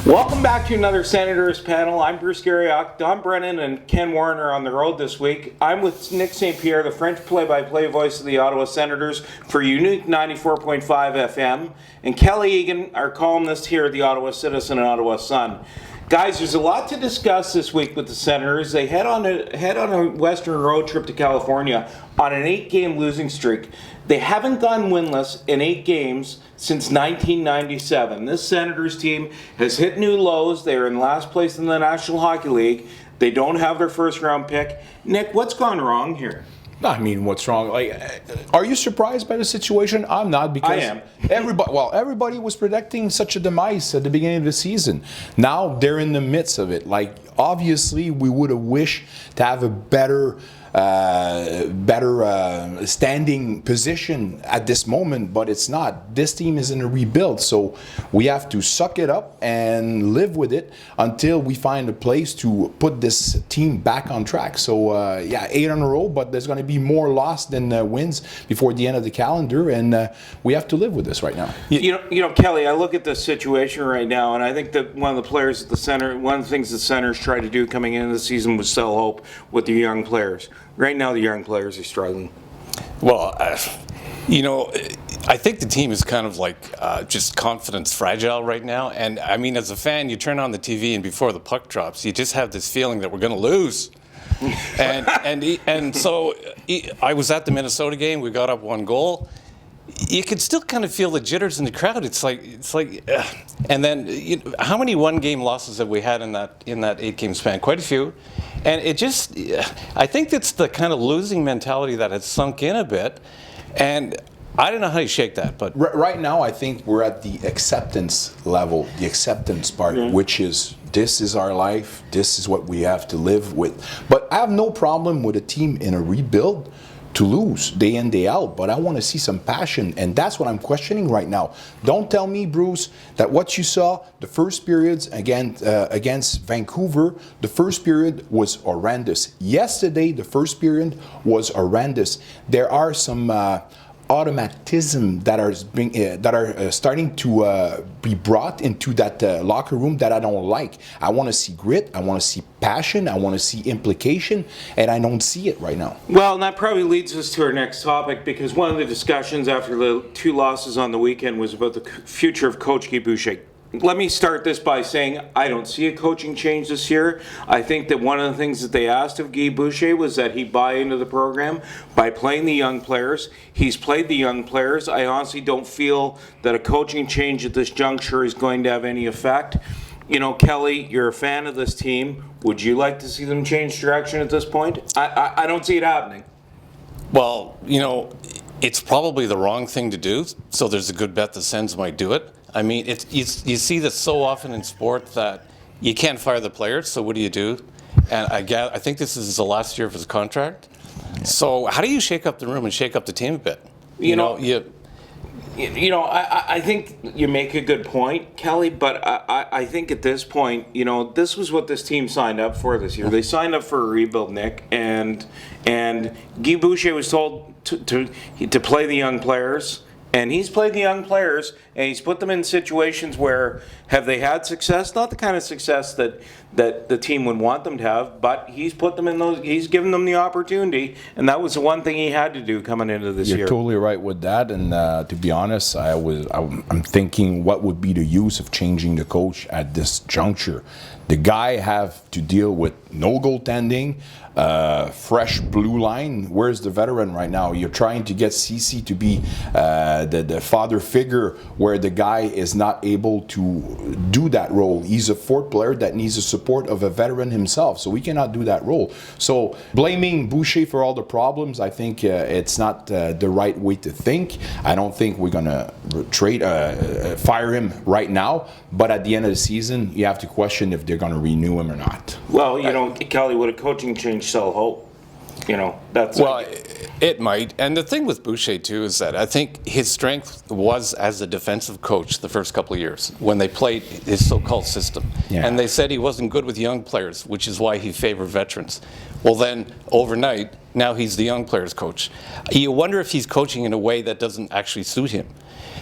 Welcome back to another Senators panel. I'm Bruce Garriock. Don Brennan and Ken Warren are on the road this week. I'm with Nick St. Pierre, the French play-by-play voice of the Ottawa Senators for Unique 94.5 FM, and Kelly Egan, our columnist here at the Ottawa Citizen and Ottawa Sun. Guys, there's a lot to discuss this week with the Senators. They head on a Western road trip to California on an 8-game losing streak. They haven't gone winless in 8 games since 1997. This Senators team has hit new lows. They are in last place in the National Hockey League. They don't have their first-round pick. Nick, what's gone wrong here? I mean, what's wrong? Like, are you surprised by the situation? I'm not, because I am. Everybody was predicting such a demise at the beginning of the season. Now they're in the midst of it. Like, obviously, we would have wished to have a better standing position at this moment, but it's not. This team is in a rebuild, so we have to suck it up and live with it until we find a place to put this team back on track. So yeah, 8 in a row, but there's going to be more loss than wins before the end of the calendar, and we have to live with this right now. You know, Kelly, I look at the situation right now, and I think that one of the things the Senators tried to do coming into the season was sell hope with the young players. Right now, the young players are struggling. Well, you know, I think the team is kind of like just confidence fragile right now. And I mean, as a fan, you turn on the TV and before the puck drops, you just have this feeling that we're going to lose. and so I was at the Minnesota game. We got up 1 goal. You could still kind of feel the jitters in the crowd. It's like, and then how many 1-game losses have we had in that 8-game span? Quite a few. And it just, I think it's the kind of losing mentality that has sunk in a bit. And I don't know how you shake that, but right now I think we're at the acceptance level, the acceptance part, which is this is our life, this is what we have to live with. But I have no problem with a team in a rebuild to lose day in, day out, but I want to see some passion, and that's what I'm questioning right now. Don't tell me, Bruce, that what you saw the first periods against Vancouver, the first period was horrendous. Yesterday, the first period was horrendous. There are some automatism that are starting to be brought into that locker room that I don't like. I want to see grit, I want to see passion, I want to see implication, and I don't see it right now. Well, and that probably leads us to our next topic, because one of the discussions after the 2 losses on the weekend was about the future of Coach Guy Boucher. Let me start this by saying I don't see a coaching change this year. I think that one of the things that they asked of Guy Boucher was that he buy into the program by playing the young players. He's played the young players. I honestly don't feel that a coaching change at this juncture is going to have any effect. You know, Kelly, you're a fan of this team. Would you like to see them change direction at this point? I don't see it happening. Well, you know, it's probably the wrong thing to do, so there's a good bet the Sens might do it. I mean, you see this so often in sport that you can't fire the players, so what do? And I think this is the last year of his contract. So how do you shake up the room and shake up the team a bit? I think you make a good point, Kelly, but I think at this point, this was what this team signed up for this year. They signed up for a rebuild, Nick, and Guy Boucher was told to play the young players. And he's played the young players, and he's put them in situations where have they had success? Not the kind of success that the team would want them to have, but he's put them in those. He's given them the opportunity, and that was the one thing he had to do coming into this year. You're totally right with that. And to be honest, I'm thinking, what would be the use of changing the coach at this juncture? The guy have to deal with no goaltending, fresh blue line. Where's the veteran right now? You're trying to get CC to be the father figure, where the guy is not able to do that role. He's a 4th player that needs the support of a veteran himself, so we cannot do that role. So blaming Boucher for all the problems, I think it's not the right way to think. I don't think we're gonna fire him right now, but at the end of the season, you have to question if they're gonna renew him or not. Well, Kelly, would a coaching change sell hope? That's well, it might. And the thing with Boucher too is that I think his strength was as a defensive coach the first couple of years when they played his so-called system. Yeah. And they said he wasn't good with young players, which is why he favored veterans. Well, then overnight, now he's the young players coach. You wonder if he's coaching in a way that doesn't actually suit him.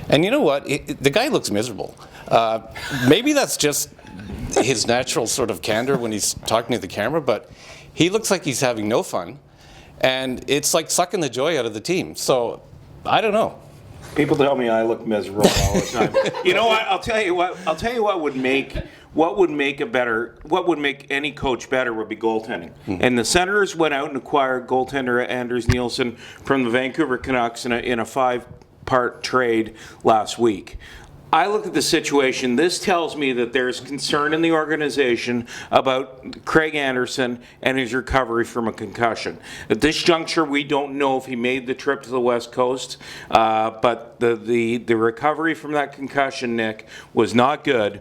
And you know what? The guy looks miserable. Maybe that's just his natural sort of candor when he's talking to the camera, but he looks like he's having no fun, and it's like sucking the joy out of the team. So I don't know. People tell me I look miserable all the time. You know what? I'll tell you what would make any coach better would be goaltending. And the Senators went out and acquired goaltender Anders Nielsen from the Vancouver Canucks in a 5-part trade last week. I look at the situation. This tells me that there's concern in the organization about Craig Anderson and his recovery from a concussion. At this juncture, we don't know if he made the trip to the West Coast, but the recovery from that concussion, Nick, was not good.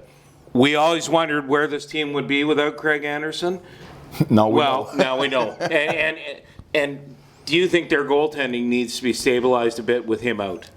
We always wondered where this team would be without Craig Anderson. Now we know. And do you think their goaltending needs to be stabilized a bit with him out?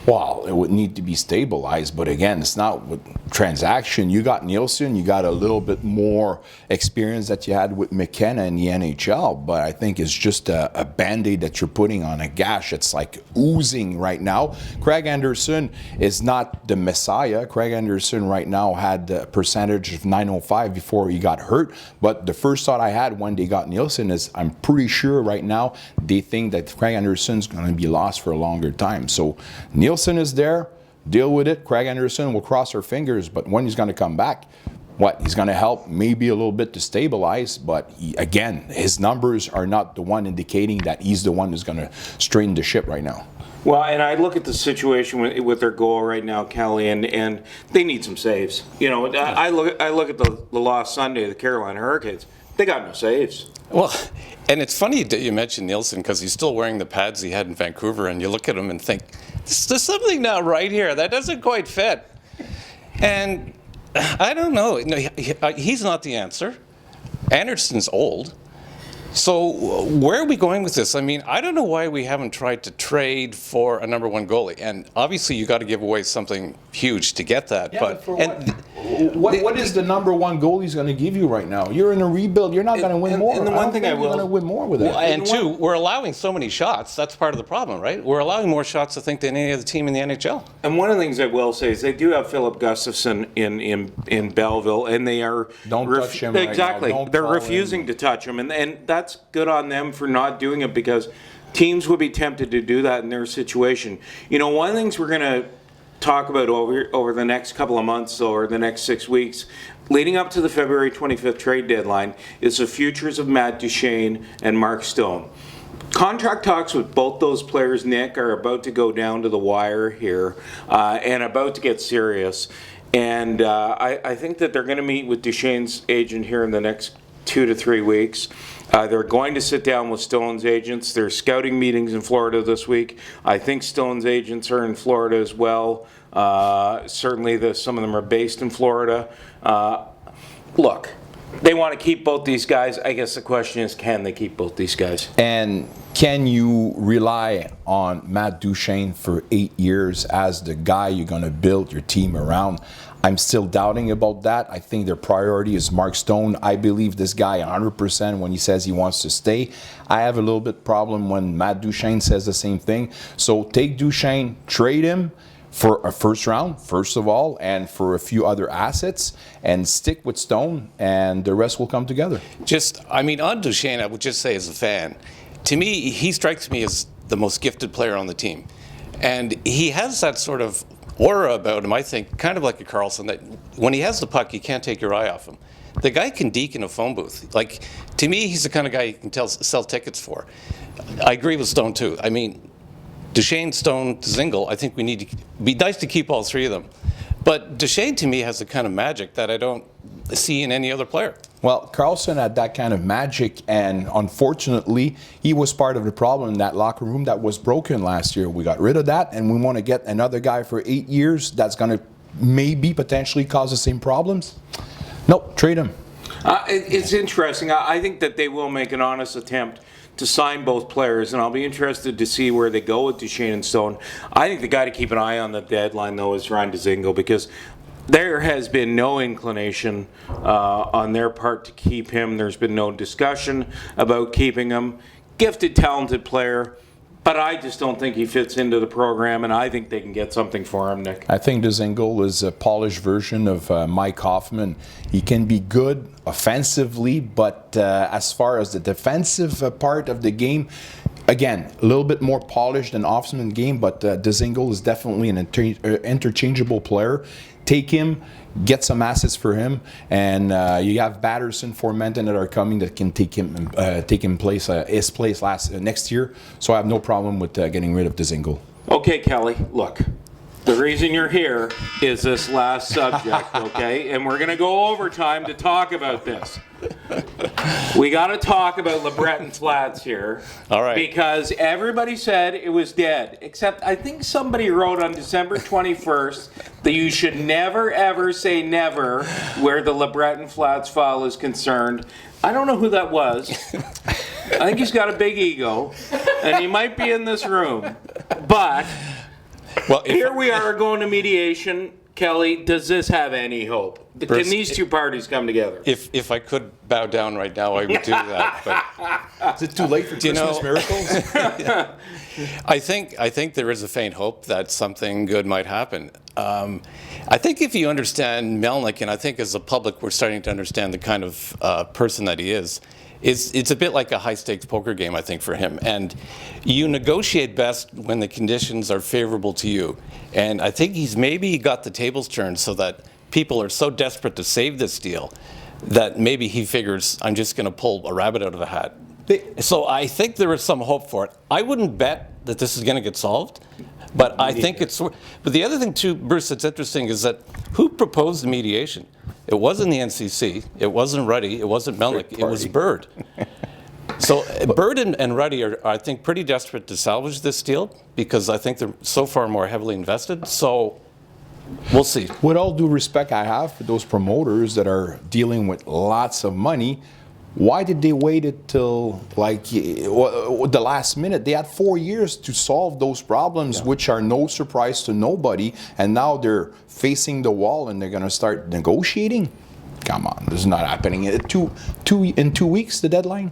Well, it would need to be stabilized, but again, it's not with transaction. You got Nielsen, you got a little bit more experience that you had with McKenna in the NHL, but I think it's just a Band-Aid that you're putting on a gash. It's like oozing right now. Craig Anderson is not the messiah. Craig Anderson right now had a percentage of .905 before he got hurt, but the first thought I had when they got Nielsen is I'm pretty sure right now they think that Craig Anderson's going to be lost for a longer time. So Nielsen is there, deal with it. Craig Anderson will cross our fingers, but when he's going to come back, he's going to help maybe a little bit to stabilize, but again, his numbers are not the one indicating that he's the one who's going to strain the ship right now. Well, and I look at the situation with their goal right now, Kelly, and they need some saves. You know, I look at the loss Sunday, the Carolina Hurricanes. They got no saves. Well, and it's funny that you mentioned Nielsen because he's still wearing the pads he had in Vancouver, and you look at him and think, there's something not right here. That doesn't quite fit. And I don't know. No, he's not the answer. Anderson's old. So where are we going with this? I mean, I don't know why we haven't tried to trade for a number one goalie. And obviously, you got to give away something huge to get that. Yeah, but for what is the number one goalie he's going to give you right now? You're in a rebuild. You're not going to win more. And the one thing I will, you're going to win more with that. And two, we're allowing so many shots. That's part of the problem, right? We're allowing more shots, I think, than any other team in the NHL. And one of the things I will say is they do have Philip Gustafson in Belleville, and they are don't touch him exactly. Right now. They're refusing to touch him, and that's good on them for not doing it because teams would be tempted to do that in their situation. You know, one of the things we're going to talk about over the next couple of months or the next 6 weeks, leading up to the February 25th trade deadline, is the futures of Matt Duchene and Mark Stone. Contract talks with both those players, Nick, are about to go down to the wire here and about to get serious. And I think that they're going to meet with Duchene's agent here in the next 2 to 3 weeks. They're going to sit down with Stone's agents. There's scouting meetings in Florida this week. I think Stone's agents are in Florida as well. Certainly some of them are based in Florida. Look, they want to keep both these guys. I guess the question is, can they keep both these guys? And can you rely on Matt Duchene for 8 years as the guy you're going to build your team around? I'm still doubting about that. I think their priority is Mark Stone. I believe this guy 100% when he says he wants to stay. I have a little bit problem when Matt Duchene says the same thing. So take Duchene, trade him for a first round, first of all, and for a few other assets, and stick with Stone, and the rest will come together. On Duchene, I would just say as a fan, to me, he strikes me as the most gifted player on the team. And he has that sort of aura about him, I think, kind of like a Carlson, that when he has the puck, you can't take your eye off him. The guy can deke in a phone booth. Like, to me, he's the kind of guy you can sell tickets for. I agree with Stone, too. I mean, Duchene, Stone, Dzingel, I think we need to be nice to keep all three of them. But Duchene, to me, has the kind of magic that I don't see in any other player. Well, Carlson had that kind of magic, and unfortunately, he was part of the problem in that locker room that was broken last year. We got rid of that, and we want to get another guy for 8 years that's going to maybe potentially cause the same problems. Nope, trade him. It's interesting. I think that they will make an honest attempt to sign both players, and I'll be interested to see where they go with Duchene and Stone. I think the guy to keep an eye on the deadline, though, is Ryan Dzingel, because there has been no inclination on their part to keep him. There's been no discussion about keeping him. Gifted, talented player, But I just don't think he fits into the program, and I think they can get something for him, Nick. I think Dzingel is a polished version of Mike Hoffman. He can be good offensively, but as far as the defensive part of the game, again, a little bit more polished than Hoffman's game, but Dzingel is definitely an interchangeable player. Take him, get some assets for him, and you have Batterson, Formenton that are coming that can take him place his place next year. So I have no problem with getting rid of Dzingel. Okay, Kelly, look. The reason you're here is this last subject, okay? And we're going to go overtime to talk about this. We got to talk about LeBreton Flats here. All right. Because everybody said it was dead, except I think somebody wrote on December 21st that you should never, ever say never where the LeBreton Flats file is concerned. I don't know who that was. I think he's got a big ego, and he might be in this room. But Well, here we are going to mediation. Kelly, does this have any hope? Bruce, Can these two parties come together? If I could bow down right now, I would do that. But Is it too late for Christmas miracles? I think there is a faint hope that something good might happen. I think if you understand Melnyk, and I think as a public we're starting to understand the kind of person that he is, it's a bit like a high-stakes poker game, I think, for him. And you negotiate best when the conditions are favorable to you. And I think he's maybe got the tables turned so that people are so desperate to save this deal that maybe he figures, I'm just going to pull a rabbit out of a hat. So I think there is some hope for it. I wouldn't bet that this is going to get solved, but I think it's... But the other thing, too, Bruce, that's interesting is that who proposed the mediation? It wasn't the NCC, it wasn't Ruddy, it wasn't Melnyk, it was Bird. So Bird and Ruddy are, I think, pretty desperate to salvage this deal because I think they're so far more heavily invested. So we'll see. With all due respect I have for those promoters that are dealing with lots of money, why did they wait until like the last minute? They had 4 years to solve those problems, which are no surprise to nobody, and now they're facing the wall and they're going to start negotiating? Come on, this is not happening. In 2 weeks, the deadline?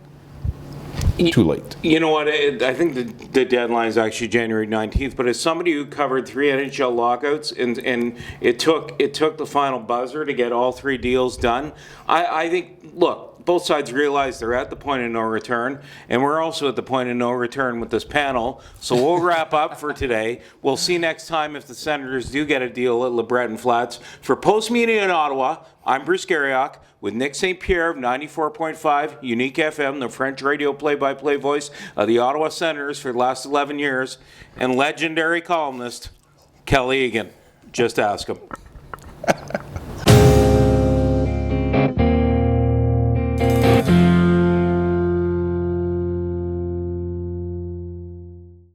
Too late. You know what? I think the deadline is actually January 19th. But as somebody who covered 3 NHL lockouts, and it took the final buzzer to get all 3 deals done, I think, look, both sides realize they're at the point of no return, and we're also at the point of no return with this panel. So we'll wrap up for today. We'll see next time if the Senators do get a deal at LeBreton Flats. For Post Media in Ottawa, I'm Bruce Garriock with Nick St. Pierre of 94.5 Unique FM, the French radio play-by-play voice of the Ottawa Senators for the last 11 years, and legendary columnist Kelly Egan. Just ask him.